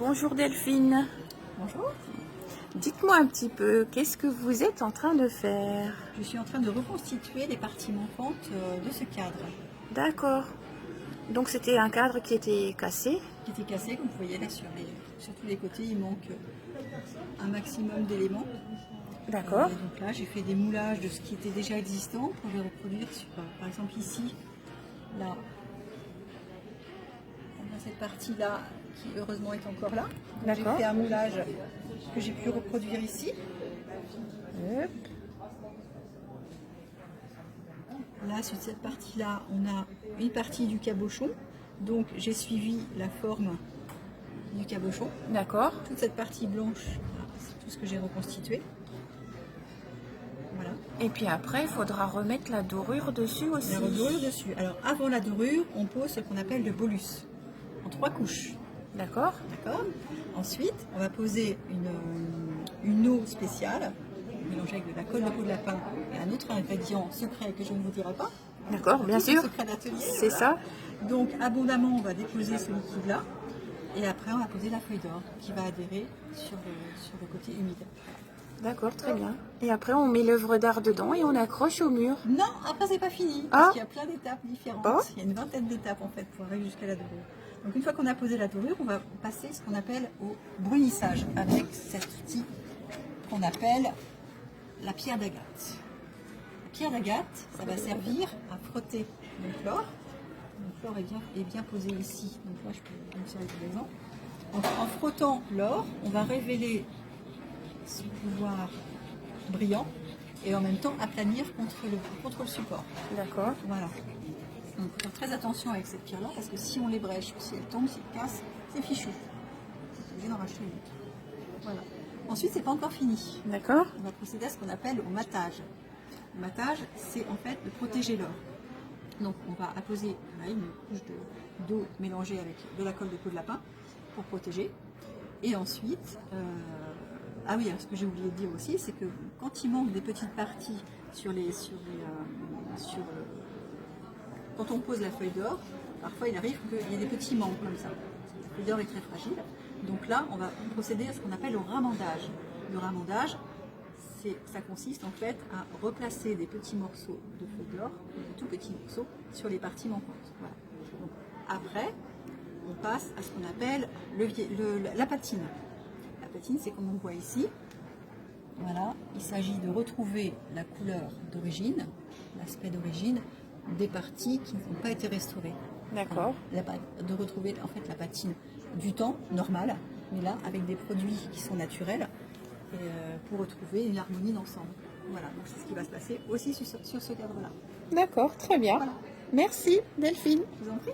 Bonjour Delphine. Bonjour. Dites-moi un petit peu, qu'est-ce que vous êtes en train de faire? Je suis en train de reconstituer les parties manquantes de ce cadre D'accord. Donc c'était un cadre qui était cassé. qui était cassé, comme vous voyez là sur tous les côtés, il manque un maximum d'éléments. D'accord. Donc là, j'ai fait des moulages de ce qui était déjà existant pour les reproduire sur, par exemple ici, là, on a cette partie-là qui heureusement est encore là. Donc, j'ai D'accord. fait un moulage que j'ai pu reproduire ici. Hop. Là, sur cette partie-là, on a une partie du cabochon. Donc, j'ai suivi la forme du cabochon. D'accord. Toute cette partie blanche, c'est tout ce que j'ai reconstitué. Voilà. Et puis après, il faudra remettre la dorure dessus aussi. La dorure dessus. Alors, avant la dorure, on pose ce qu'on appelle le bolus, en 3 couches. D'accord. D'accord. Ensuite, on va poser une eau spéciale, mélangée avec de la colle de peau de lapin et un autre ingrédient secret que je ne vous dirai pas. D'accord, bien Tout sûr. secret d'atelier. C'est Voilà. ça. Donc, abondamment, on va déposer ce liquide-là. Et après, on va poser la feuille d'or qui va adhérer sur le côté humide. D'accord, très bien. Et après, on met l'œuvre d'art dedans et on accroche au mur. Non, après, c'est pas fini. Ah. Parce qu'il y a plein d'étapes différentes. Ah. Il y a une vingtaine d'étapes, en fait, pour arriver jusqu'à la dorure. Donc, une fois qu'on a posé la dorure, on va passer ce qu'on appelle au brunissage avec cet outil qu'on appelle la pierre d'agate. La pierre d'agate, ça va servir à frotter donc l'or. Donc l'or est bien posé ici. Donc là, je peux me servir par exemple. Donc, en frottant l'or, on va révéler son pouvoir brillant et en même temps aplanir contre le support. D'accord. Voilà. Donc, faut faire très attention avec cette pierre-là parce que si on les brèche ou si elle tombe, si elle casse, c'est fichu. C'est obligé d'en racheter une autre. Voilà. Ensuite, c'est pas encore fini. D'accord. On va procéder à ce qu'on appelle au matage. Le matage, c'est en fait de protéger l'or. Donc, on va apposer une couche d'eau mélangée avec de la colle de peau de lapin pour protéger. Et ensuite, ah oui, alors ce que j'ai oublié de dire aussi, c'est que quand il manque des petites parties quand on pose la feuille d'or, parfois il arrive qu'il y ait des petits manques comme ça. La feuille d'or est très fragile. Donc là, on va procéder à ce qu'on appelle au ramandage. Le ramandage, ça consiste en fait à replacer des petits morceaux de feuille d'or, des tout petits morceaux, sur les parties manquantes. Voilà. Donc, après, on passe à ce qu'on appelle la patine. La patine, c'est comme on voit ici. Voilà, il s'agit de retrouver la couleur d'origine, l'aspect d'origine des parties qui n'ont pas été restaurées. D'accord. De retrouver en fait la patine du temps normal, mais là avec des produits qui sont naturels pour retrouver une harmonie d'ensemble. Voilà, donc c'est ce qui va se passer aussi sur ce cadre-là. D'accord, très bien. Voilà. Merci Delphine. Je vous en prie.